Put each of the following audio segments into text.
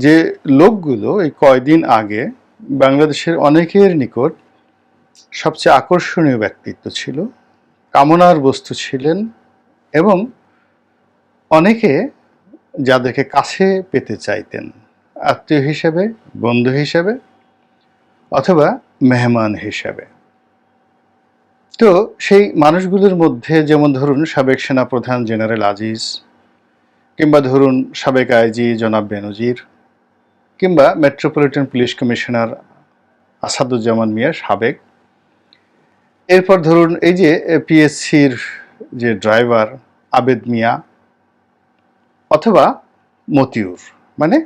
যে লোকগুলো এই কয়দিন আগে বাংলাদেশের অনেকের নিকট সবচেয়ে আকর্ষণীয় ব্যক্তিত্ব ছিল, কামনার বস্তু ছিলেন এবং অনেকে যাদেরকে কাছে পেতে চাইতেন আত্মীয় হিসেবে, বন্ধু হিসেবে অথবা মেহমান হিসেবে। তো সেই মানুষগুলোর মধ্যে যেমন ধরুন সাবেক সেনাপ্রধান জেনারেল আজিজ, কিংবা ধরুন সাবেক আইজি জনাব বেনজির, কিংবা মেট্রোপলিটন পুলিশ কমিশনার আসাদুজ্জামান মিয়া সাবেক, এরপর ধরুন এই যে পিএসসির যে ড্রাইভার আবেদ মিয়া অথবা মতিউর, মানে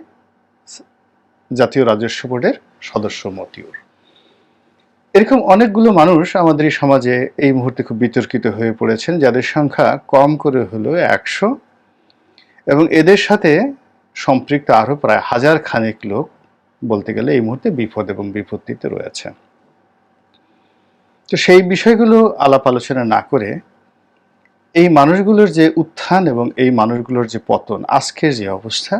জাতীয় রাজস্ব বোর্ডের সদস্য মতিউর, এরকম অনেকগুলো মানুষ আমাদের এই সমাজে এই মুহূর্তে খুব বিতর্কিত হয়ে পড়েছেন, যাদের সংখ্যা কম করে হলো 100 এবং এদের সাথে সম্পৃক্ত আরও প্রায় 1000 খানেক লোক বলতে গেলে এই মুহূর্তে বিপদ এবং বিপত্তিতে রয়েছে। তো সেই বিষয়গুলো আলাপ আলোচনা না করে এই মানুষগুলোর যে উত্থান এবং এই মানুষগুলোর যে পতন, আজকের যে অবস্থা,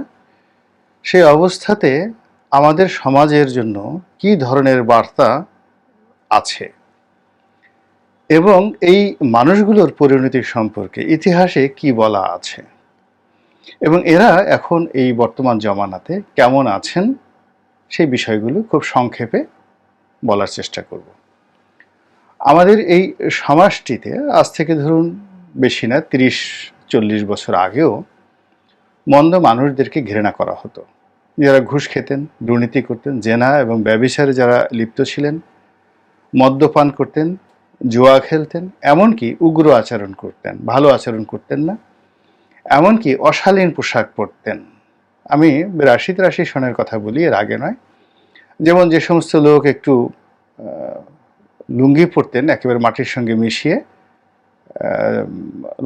সেই অবস্থাতে আমাদের সমাজের জন্য কি ধরনের বার্তা আছে এবং এই মানুষগুলোর পরিণতি সম্পর্কে ইতিহাসে কি বলা আছে এবং এরা এখন এই বর্তমান জমানাতে কেমন আছেন, সেই বিষয়গুলো খুব সংক্ষেপে বলার চেষ্টা করব। আমাদের এই সমাজটিতে আজ থেকে ধরুন বেশি না 30-40 বছর আগেও মন্দ মানুষদেরকে ঘৃণা করা হতো, যারা ঘুষ খেতেন, দুর্নীতি করতেন, জেনা এবং ব্যভিচারে যারা লিপ্ত ছিলেন, মদ্যপান করতেন, জুয়া খেলতেন, এমনকি উগ্র আচরণ করতেন, ভালো আচরণ করতেন না, এমনকি অশালীন পোশাক পরতেন। আমি 82-83 সনের কথা বলি, এর আগে নয়। যেমন যে সমস্ত লোক একটু লুঙ্গি পরতেন একেবারে মাটির সঙ্গে মিশিয়ে,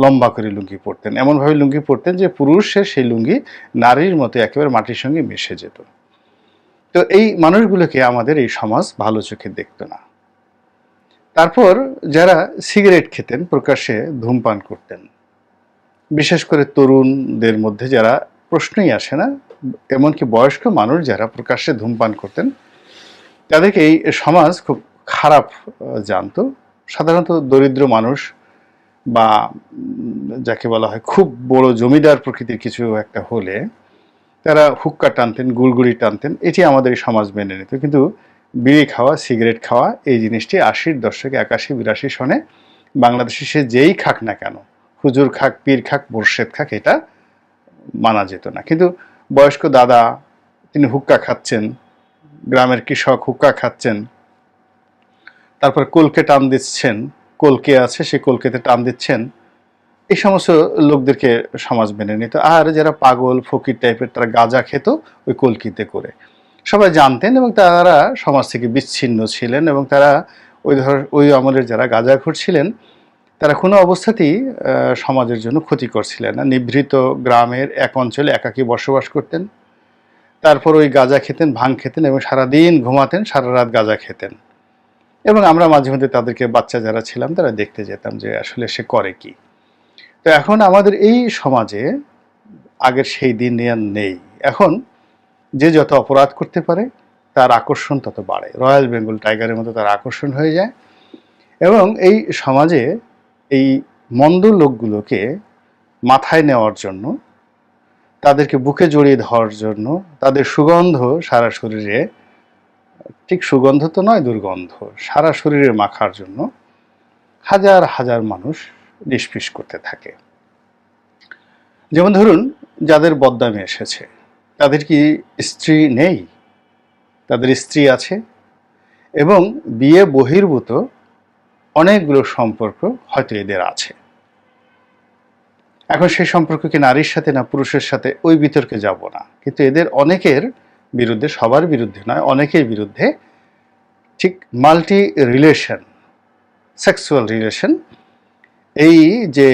লম্বা করে লুঙ্গি পরতেন, এমনভাবে লুঙ্গি পরতেন যে পুরুষের সেই লুঙ্গি নারীর মতো একেবারে মাটির সঙ্গে মিশে যেত। তো এই মানুষগুলোকে আমাদের এই সমাজ ভালো চোখে দেখত না। তারপর যারা সিগারেট খেতেন, প্রকাশ্যে ধূমপান করতেন, বিশেষ করে তরুণদের মধ্যে যারা প্রশ্নই আসে না, এমনকি বয়স্ক মানুষ যারা প্রকাশ্যে ধূমপান করতেন, তাদেরকে এই সমাজ খুব খারাপ জানতো। সাধারণত দরিদ্র মানুষ বা যাকে বলা হয় খুব বড় জমিদার প্রকৃতির কিছু একটা হলে তারা হুক্কা টানতেন, গুড়গুড়ি টানতেন, এটি আমাদের এই সমাজ মেনে নিত। কিন্তু বিড়ি খাওয়া, সিগারেট খাওয়া, এই জিনিসটি 80-র দশকে 81-82 সনে বাংলাদেশে সে যেই খাক না কেন, হুজুর খাক, পীর খাক, মুর্শেদ খাক, এটা মানা যেত না। কিন্তু বয়স্ক দাদা তিনি হুক্কা খাচ্ছেন, গ্রামের কৃষক হুক্কা খাচ্ছেন, তারপর কলকে টান দিচ্ছেন, কলকে আছে সেই কলকেতে টান দিচ্ছেন, এই সমস্ত লোকদেরকে সমাজ মেনে নিত। আর যারা পাগল ফকির টাইপের, তারা গাঁজা খেত ওই কলকিতে করে, সবাই জানতেন এবং তারা সমাজ থেকে বিচ্ছিন্ন ছিলেন এবং তারা ওই আমলের যারা গাঁজাখোর ছিলেন তারা কোনো অবস্থাতেই সমাজের জন্য ক্ষতিকর ছিলেন না। নিভৃত গ্রামের এক অঞ্চলে একাকী বসবাস করতেন, তারপর ওই গাঁজা খেতেন, ভাং খেতেন এবং সারাদিন ঘুমাতেন, সারা রাত গাঁজা খেতেন। এবং আমরা মাঝে মধ্যে তাদেরকে, বাচ্চা যারা ছিলাম তারা দেখতে যেতাম যে আসলে সে করে কি। তো এখন আমাদের এই সমাজে আগের সেই দিন আর নেই। এখন যে যত অপরাধ করতে পারে তার আকর্ষণ তত বাড়ে, রয়্যাল বেঙ্গল টাইগারের মতো তার আকর্ষণ হয়ে যায় এবং এই সমাজে এই মন্দ লোকগুলোকে মাথায় নেওয়ার জন্য, তাদেরকে বুকে জড়িয়ে ধরার জন্য, তাদের সুগন্ধ সারা শরীরে, ঠিক সুগন্ধ তো নয়, দুর্গন্ধ সারা শরীরে মাখার জন্য হাজার হাজার মানুষ নিষ্পিস করতে থাকে। যেমন ধরুন যাদের বদনামে এসেছে, তাদের কি স্ত্রী নেই? তাদের স্ত্রী আছে এবং বিয়ে বহির্ভূত অনেকগুলো সম্পর্ক হয়তো এদের আছে। এখন সেই সম্পর্ক কি নারীর সাথে না পুরুষের সাথে, ওই বিতর্কে যাব না। কিন্তু এদের অনেকের বিরুদ্ধে, সবার বিরুদ্ধে নয়, অনেকের বিরুদ্ধে ঠিক মাল্টি রিলেশন, সেক্সুয়াল রিলেশন, এই যে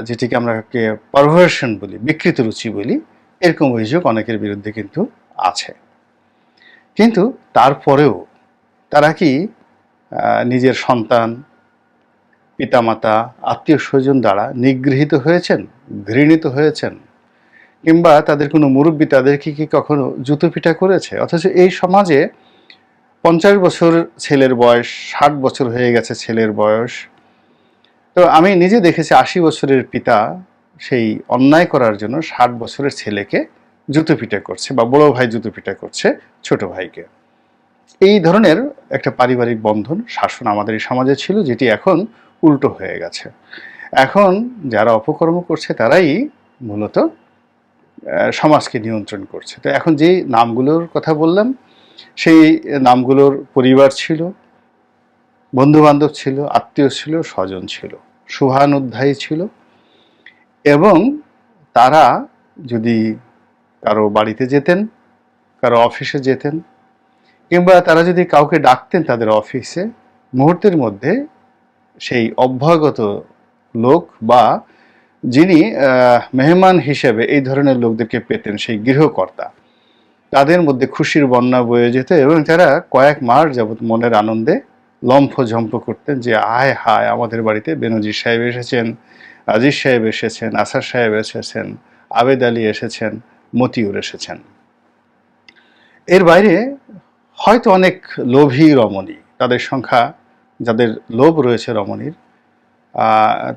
যেটিকে আমরা পারভার্সন বলি, বিকৃত রুচি বলি, এরকম অভিযোগ অনেকের বিরুদ্ধে কিন্তু আছে। কিন্তু তারপরেও তারা কি নিজের সন্তান, পিতামাতা, আত্মীয় স্বজন দ্বারা নিগৃহীত হয়েছেন, ঘৃণিত হয়েছেন? কিংবা তাদের কোনো মুরব্বী তাদেরকে কি কখনো জুতো পিটা করেছে? অথচ এই সমাজে ৫০ বছর ছেলের বয়স, ৬০ বছর হয়ে গেছে ছেলের বয়স। তো আমি নিজে দেখেছি ৮০ বছরের পিতা সেই অন্যায় করার জন্য ৬০ বছরের ছেলেকে জুতো পিটা করছে, বা বড় ভাই জুতো পিটা করছে ছোট ভাইকে। এই ধরনের একটা পারিবারিক বন্ধন, শাসন আমাদের এই সমাজে ছিল, যেটি এখন উল্টো হয়ে গেছে। এখন যারা অপকর্ম করছে তারাই মূলত সমাজকে নিয়ন্ত্রণ করছে। তো এখন যে নামগুলোর কথা বললাম, সেই নামগুলোর পরিবার ছিল, বন্ধুবান্ধব ছিল, আত্মীয় ছিল, স্বজন ছিল, শুভানুধ্যায়ী ছিল, এবং তারা যদি কারো বাড়িতে যেতেন, কারো অফিসে যেতেন, কিংবা তারা যদি কাউকে ডাকতেন তাদের অফিসে, মুহূর্তের মধ্যে সেই অভ্যাগত লোক বা যিনি মেহমান হিসেবে এই ধরনের লোকদেরকে পেতেন, সেই গৃহকর্তা, তাদের মধ্যে খুশির বন্যা বয়ে যেত, এবং তারা কয়েক মাস যাবৎ মনের আনন্দে লম্ফঝম্প করতেন যে আয় হায়, আমাদের বাড়িতে বেনজির সাহেব এসেছেন, আজিজ সাহেব এসেছেন, আসার সাহেব এসেছেন, আবেদ আলী এসেছেন, মতিউর এসেছেন। এর বাইরে হয়তো অনেক লোভী রমণী, তাদের সংখ্যা, যাদের লোভ রয়েছে রমণীর,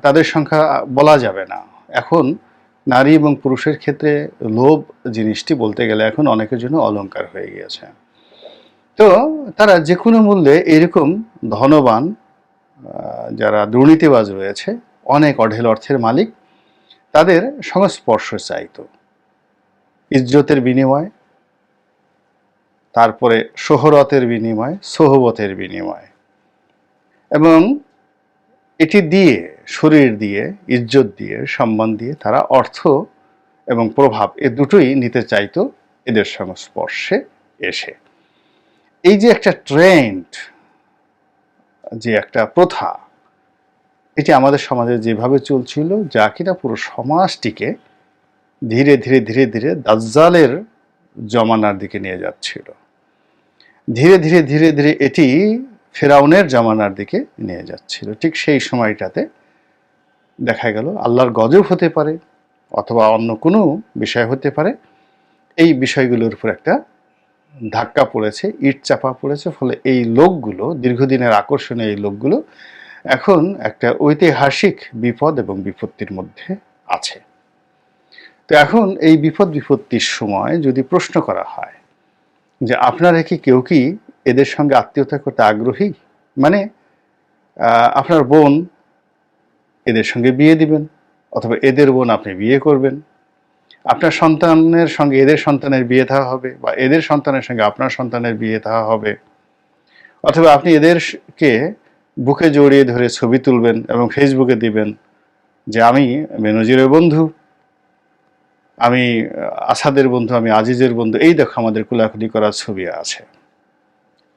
তাদের সংখ্যা বলা যাবে না। এখন নারী এবং পুরুষের ক্ষেত্রে লোভ জিনিসটি বলতে গেলে এখন অনেকের জন্য অলংকার হয়ে গিয়েছে। তো তারা যে কোনো মূল্যে এরকম ধনবান, যারা দুর্নীতিবাজ রয়েছে, অনেক অঢেল অর্থের মালিক, তাদের সংস্পর্শ চাইতো ইজ্জতের বিনিময়, তারপরে শোহরতের বিনিময়, সোহবতের বিনিময়, এবং এটি দিয়ে, শরীর দিয়ে, ইজ্জত দিয়ে, সম্মান দিয়ে তারা অর্থ এবং প্রভাব এ দুটোই নিতে চাইতো এদের সংস্পর্শে এসে। এই যে একটা ট্রেন্ড, যে একটা প্রথা, এটি আমাদের সমাজে যেভাবে চলছিল, যা কিনা পুরো সমাজটিকে ধীরে ধীরে ধীরে ধীরে দাজ্জালের জমানার দিকে নিয়ে যাচ্ছিল। ধীরে ধীরে ধীরে ধীরে এটি ফেরাউনের জমানার দিকে নিয়ে যাচ্ছিল। ঠিক সেই সময়টাতে দেখা গেল আল্লাহর গজব হতে পারে, অথবা অন্য কোনো বিষয় হতে পারে, এই বিষয়গুলোর উপর একটা ধাক্কা পড়েছে, ইট চাপা পড়েছে। ফলে এই লোকগুলো, দীর্ঘদিনের আকর্ষণীয় এই লোকগুলো এখন একটা ঐতিহাসিক বিপদ এবং বিপত্তির মধ্যে আছে। তো এখন এই বিপদ বিপত্তির সময় যদি প্রশ্ন করা হয় যে আপনারা কি কেউ কি এদের সঙ্গে আত্মীয়তা করতে আগ্রহী, মানে আপনার বোন, এদের সঙ্গে বিয়ে দিবেন, অথবা এদের বোন আপনি বিয়ে করবেন, আপনার সন্তানের সঙ্গে এদের সন্তানের বিয়ে দেওয়া হবে, বা এদের সন্তানের সঙ্গে আপনার সন্তানের বিয়ে দেওয়া হবে, অথবা আপনি এদেরকে বুকে জড়িয়ে ধরে ছবি তুলবেন এবং ফেসবুকে দিবেন যে আমি বেনজিরের বন্ধু, আমি আসাদের বন্ধু, আমি আজিজের বন্ধু, এই দেখো আমাদের কোলাকুলি করার ছবি আছে।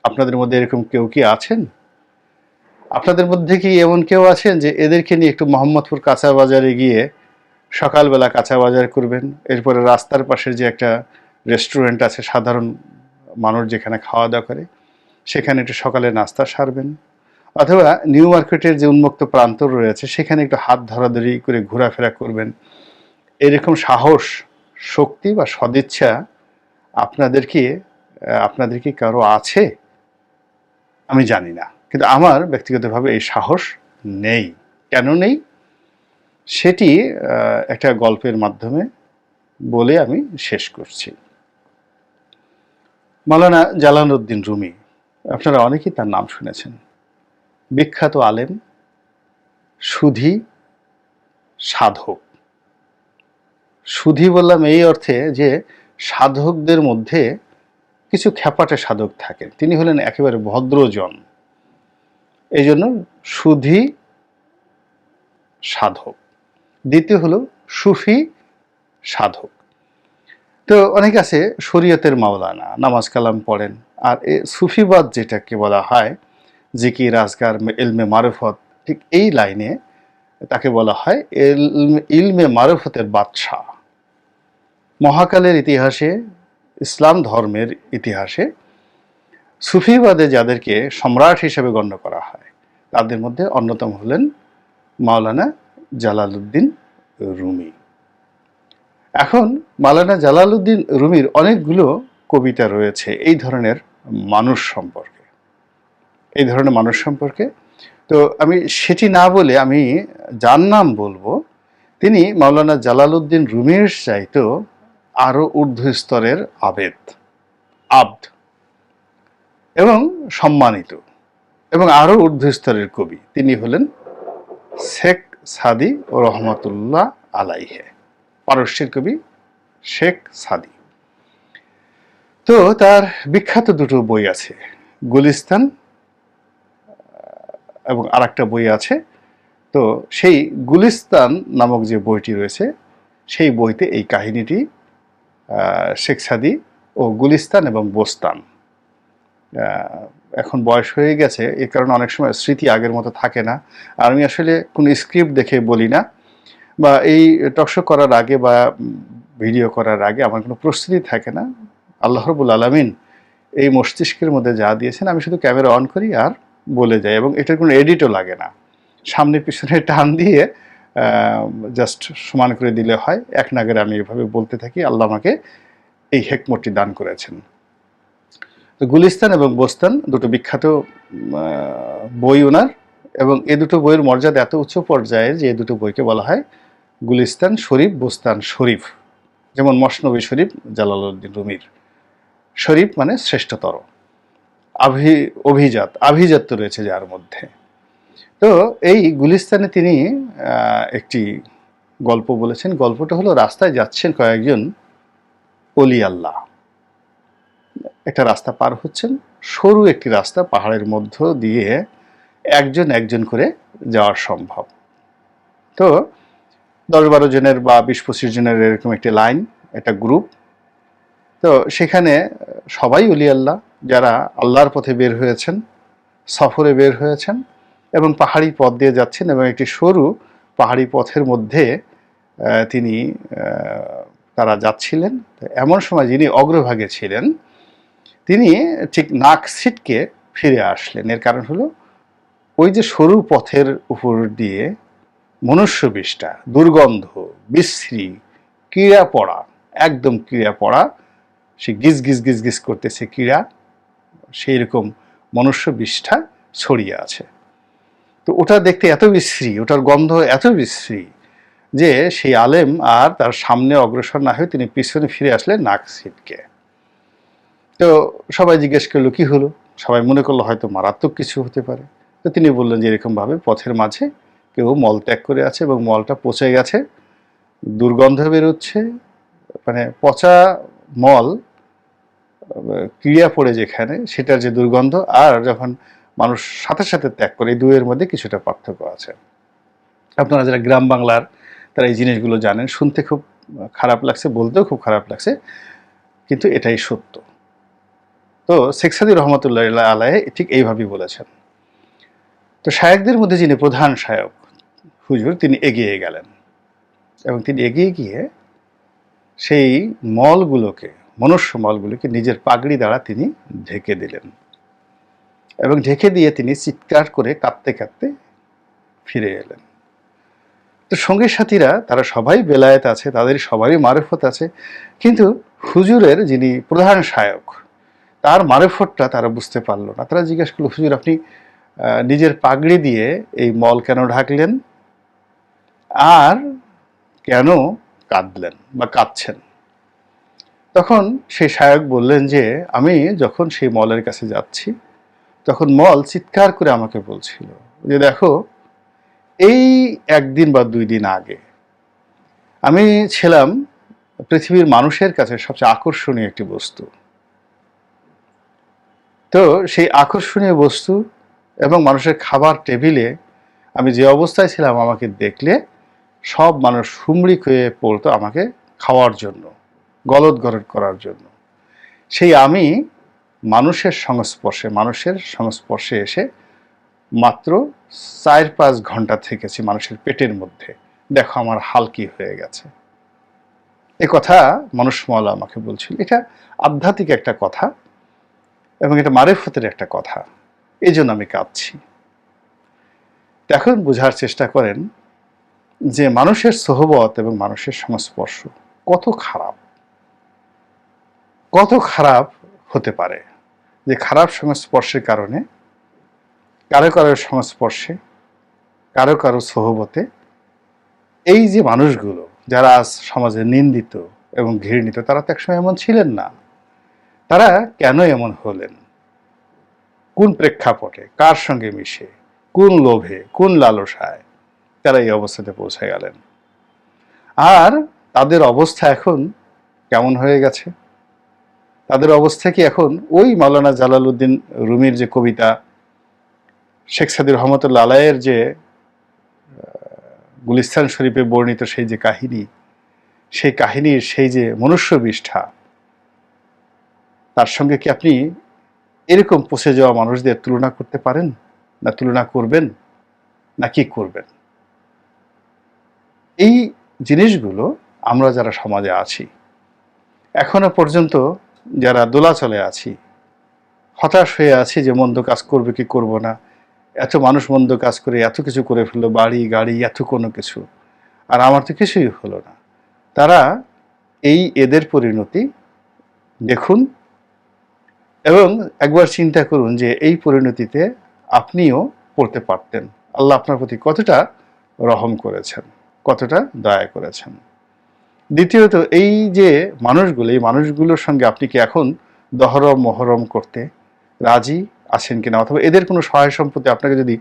আপনাদের মধ্যে এরকম কেউ কি আছেন? আপনাদের মধ্যে কি এমন কেউ আছেন যে এদেরকে নিয়ে একটু মোহাম্মদপুর কাঁচা বাজারে গিয়ে সকালবেলা কাঁচা বাজার করবেন, এরপরে রাস্তার পাশে যে একটা রেস্টুরেন্ট আছে, সাধারণ মানুষ যেখানে খাওয়া দাওয়া করে, সেখানে একটু সকালে নাস্তা সারবেন, অথবা নিউ মার্কেটের যে উন্মুক্ত প্রান্তর রয়েছে সেখানে একটু হাত ধরাধরি করে ঘোরাফেরা করবেন? এরকম সাহস, শক্তি বা সদিচ্ছা আপনাদের কি কারো আছে? আমি জানি না, কিন্তু আমার ব্যক্তিগতভাবে এই সাহস নেই। কেন নেই সেটি একটা গল্পের মাধ্যমে বলে আমি শেষ করছি। মাওলানা জালালউদ্দিন রুমি, আপনারা অনেকেই তার নাম শুনেছেন। বিখ্যাত আলেম, সুধী, সাধক। সুধী বললাম এই অর্থে যে সাধকদের মধ্যে কিছু খ্যাপাটে সাধক থাকেন, তিনি হলেন একেবারে ভদ্রজন, এই জন্য সুধী সাধক। দ্বিতীয় হলো সুফি সাধক। তো অনেকে আছে শরীয়তের মাওলানা, নামাজ কালাম পড়েন, আর এ সুফিবাদ যেটাকে বলা হয়, জিকির আজকার, ইলমে মারফত, ঠিক এই লাইনে তাকে বলা হয় ইলমে মারফতের বাদশাহ। মহাকালের ইতিহাসে, ইসলাম ধর্মের ইতিহাসে সুফিবাদে যাদেরকে সম্রাট হিসেবে গণ্য করা হয়, তাদের মধ্যে অন্যতম হলেন মাওলানা জালালউদ্দিন রুমি। এখন মাওলানা জালালউদ্দিন রুমির অনেকগুলো কবিতা রয়েছে এই ধরনের মানুষ সম্পর্কে, এই ধরনের মানুষ সম্পর্কে। তো আমি সেটি না বলে আমি যার নাম বলবো, তিনি মাওলানা জালালউদ্দিন রুমির চাইতেও আরো ঊর্ধ্ব স্তরের আব্দ এবং সম্মানিত এবং আরো ঊর্ধ্ব স্তরের কবি। তিনি হলেন শেখ সাদি ও রহমতুল্লাহ আলাইহে, পারস্যের কবি শেখ সাদি। তো তার বিখ্যাত দুটো বই আছে, গুলিস্তান এবং আরেকটা বই আছে। তো সেই গুলিস্তান নামক যে বইটি রয়েছে, সেই বইতে এই কাহিনীটি শেখ সাদি ও গুলিস্তান এবং বোস্তান, এখন বয়স হয়ে গেছে এই কারণে অনেক সময় স্মৃতি আগের মতো থাকে না। আর আমি আসলে কোনো স্ক্রিপ্ট দেখে বলি না, বা এই টকশো করার আগে বা ভিডিও করার আগে আমার কোনো প্রস্তুতি থাকে না। আল্লাহ রাব্বুল আলামিন এই মস্তিষ্কের মধ্যে যা দিয়েছেন, আমি শুধু ক্যামেরা অন করি আর বলে যাই, এবং এটার কোনো এডিটও লাগে না। সামনে পিছনে টান দিয়ে জাস্ট সমান করে দিলে হয়, এক নাগারে আমি এভাবে বলতে থাকি। আল্লাহ আমাকে এই হেকমতটি দান করেছেন। তো গুলিস্তান এবং বোস্তান দুটো বিখ্যাত বই ওনার, এবং এই দুটো বইয়ের মর্যাদা এত উচ্চ পর্যায়ে যে এই দুটো বইকে বলা হয় গুলিস্তান শরীফ, বোস্তান শরীফ। যেমন মসনবী শরীফ জালালউদ্দিন রুমির, শরীফ মানে শ্রেষ্ঠতর, আভিজাত্য রয়েছে যার মধ্যে। তো এই গুলিস্তানে তিনি একটি গল্প বলেছেন। গল্পটা হলো, রাস্তায় যাচ্ছেন কয়েকজন অলি আল্লাহ, একটা রাস্তা পার হচ্ছেন, সরু একটি রাস্তা, পাহাড়ের মধ্য দিয়ে একজন একজন করে যাওয়া সম্ভব। তো 10-12 জনের বা 20-25 জনের এরকম একটি লাইন, একটা গ্রুপ। তো সেখানে সবাই অলি আল্লাহ, যারা আল্লাহর পথে বের হয়েছেন, সফরে বের হয়েছেন এবং পাহাড়ি পথ দিয়ে যাচ্ছেন, এবং একটি সরু পাহাড়ি পথের মধ্যে তিনি তারা যাচ্ছিলেন। এমন সময় যিনি অগ্রভাগে ছিলেন, তিনি ঠিক নাক ছিটকে ফিরে আসলেন। এর কারণ হলো, ওই যে সরু পথের উপর দিয়ে মনুষ্য বিষ্ঠা, দুর্গন্ধ, বিশ্রী, কিড়া পড়া, একদম কিড়া পড়া, সে গিজ গিজ গিজ গিজ করতেছে কিড়া, সেই রকম মনুষ্য বিষ্ঠা ছড়িয়ে আছে। তো ওটা দেখতে এত বিশ্রী, ওটার গন্ধ এত বিশ্রী যে সেই আলেম আর তার সামনে অগ্রসর না হয়ে তিনি পিছনে ফিরে আসলেন নাক ছিটকে। তো সবাই জিজ্ঞেস করলো কি হলো, সবাই মনে করলো হয়তো মারাত্মক কিছু হতে পারে। তো তিনি বললেন যে এরকমভাবে পথের মাঝে কেউ মল ত্যাগ করে আছে এবং মলটা পচে গেছে, দুর্গন্ধ বেরোচ্ছে, মানে পচা মল, ক্রিয়া পড়ে যেখানে, সেটার যে দুর্গন্ধ, আর যখন মানুষ সাথে সাথে ত্যাগ করে, এই দুয়ের মধ্যে কিছুটা পার্থক্য আছে। আপনারা যারা গ্রাম বাংলার, তারা এই জিনিসগুলো জানেন। শুনতে খুব খারাপ লাগছে, বলতেও খুব খারাপ লাগছে, কিন্তু এটাই সত্য। তো শেখ সাদি রহমতুল্লাহ আলাইহি ঠিক এইভাবেই বলেছেন। তো শায়েকদের মধ্যে যিনি প্রধান শায়ক হুজুর, তিনি এগিয়ে গেলেন এবং তিনি এগিয়ে গিয়ে সেই মলগুলোকে, মনুষ্য মলগুলোকে নিজের পাগড়ি দ্বারা তিনি ঢেকে দিলেন, এবং ঢেকে দিয়ে তিনি চিৎকার করে কাঁদতে কাঁদতে ফিরে এলেন। তো সঙ্গী সাথীরা তারা সবাই বেলায়েত আছে, তাদের সবারই মারেফত আছে, কিন্তু হুজুরের যিনি প্রধান শায়ক, তার মারেফতটা তারা বুঝতে পারলো না। তারা জিজ্ঞেস করলো, হুজুর আপনি নিজের পাগড়ি দিয়ে এই মল কেন ঢাকলেন, আর কেন কাঁদলেন বা কাঁদছেন? তখন সেই শায়ক বললেন যে, আমি যখন সেই মলের কাছে যাচ্ছি, তখন মল চিৎকার করে আমাকে বলছিল যে, দেখো এই 1 দিন বা 2 দিন আগে আমি ছিলাম পৃথিবীর মানুষের কাছে সবচেয়ে আকর্ষণীয় একটি বস্তু। তো সেই আকর্ষণীয় বস্তু এবং মানুষের খাবার টেবিলে আমি যে অবস্থায় ছিলাম, আমাকে দেখলে সব মানুষ হুমড়ি খেয়ে পড়তো আমাকে খাওয়ার জন্য, গলদঘরত করার জন্য। সেই আমি মানুষের সংস্পর্শে এসে মাত্র 4-5 ঘন্টা থেকেছি মানুষের পেটের মধ্যে, দেখো আমার হাল কি হয়ে গেছে। এ কথা মানুষ মাওলা আমাকে বলছিল। এটা আধ্যাত্মিক একটা কথা এবং এটা মারেফতের একটা কথা, এই জন্য আমি কাঁদছি। এখন বোঝার চেষ্টা করেন যে মানুষের সোহবত এবং মানুষের সংস্পর্শ কত খারাপ, কত খারাপ হতে পারে যে খারাপ সংস্পর্শের কারণে কারো কারো সংস্পর্শে, কারো কারো সোহবতে এই যে মানুষগুলো যারা আজ সমাজে নিন্দিত এবং ঘৃণিত, তারা তো একসময় এমন ছিলেন না। তারা কেন এমন হলেন, কোন প্রেক্ষাপটে, কার সঙ্গে মিশে, কোন লোভে, কোন লালসায় তারা এই অবস্থাতে পৌঁছে গেলেন, আর তাদের অবস্থা এখন কেমন হয়ে গেছে? তাদের অবস্থা কি এখন ওই মাওলানা জালালউদ্দিন রুমির যে কবিতা, শেখ সাদী রহমতুল্লাহ আলাইয়ের যে গুলিস্তান শরীফে বর্ণিত সেই যে কাহিনী, সেই কাহিনীর সেই যে মনুষ্য বিষ্ঠা, তার সঙ্গে কি আপনি এরকম পচে যাওয়া মানুষদের তুলনা করতে পারেন? না তুলনা করবেন? না কি করবেন? এই জিনিসগুলো আমরা যারা সমাজে আছি, এখনো পর্যন্ত যারা দোলাচলে আছি, হতাশ হয়ে আছি যে মন্দ কাজ করবে কি করব না, এত মানুষ মন্দ কাজ করে এত কিছু করে ফেললো, বাড়ি গাড়ি এত কোনো কিছু, আর আমার তো কিছুই হলো না, তারা এদের পরিণতি দেখুন এবং একবার চিন্তা করুন যে এই পরিণতিতে আপনিও পড়তে পারতেন। আল্লাহ আপনার প্রতি কতটা রহম করেছেন, কতটা দয়া করেছেন। দ্বিতীয়ত, এই যে মানুষগুলো, এই মানুষগুলোর সঙ্গে আপনি কি এখন দহরম মহরম করতে রাজি আছেন কিনা, অথবা এদের কোনো সহায় সম্পত্তি আপনাকে যদি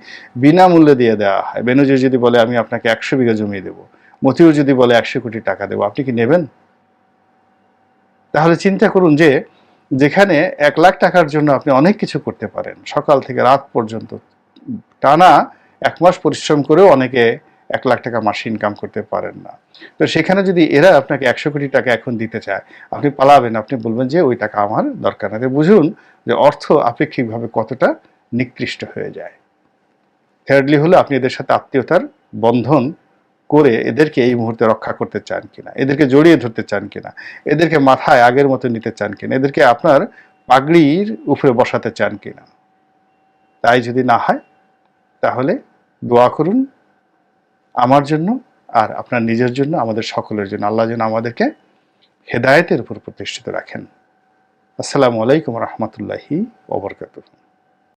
বিনামূল্যে দিয়ে দেওয়া হয়, বেনজির যদি বলে আমি আপনাকে 100 বিঘা জমি দেবো, মতিউর যদি বলে 100 কোটি টাকা দেবো, আপনি কি নেবেন? তাহলে চিন্তা করুন যে যেখানে 1 লাখ টাকার জন্য আপনি অনেক কিছু করতে পারেন, সকাল থেকে রাত পর্যন্ত টানা 1 মাস পরিশ্রম করেও অনেকে 1 লাখ টাকা মাসে ইনকাম করতে পারেন না। তো সেখানে যদি এরা আপনাকে 100 কোটি টাকা এখন দিতে চায়, আপনি পালাবেন, আপনি বলবেন যে ওই টাকা আমার দরকার না। বুঝুন যে অর্থ আপেক্ষিকভাবে কতটা নিকৃষ্ট হয়ে যায়। থার্ডলি হলো আপনি এদের সাথে আত্মীয়তার বন্ধন করে এদেরকে এই মুহূর্তে রক্ষা করতে চান কিনা, এদেরকে জড়িয়ে ধরতে চান কিনা, এদেরকে মাথায় আগের মতো নিতে চান কিনা, এদেরকে আপনার পাগড়ির উপরে বসাতে চান কিনা। তাই যদি না হয় তাহলে দোয়া করুন আমার জন্য আর আপনার নিজের জন্য, আমাদের সকলের জন্য। আল্লাহ যেন আমাদেরকে হেদায়েতের উপর প্রতিষ্ঠিত রাখেন। আসসালামু আলাইকুম রহমতুল্লাহি ওয়া বারাকাতুহু।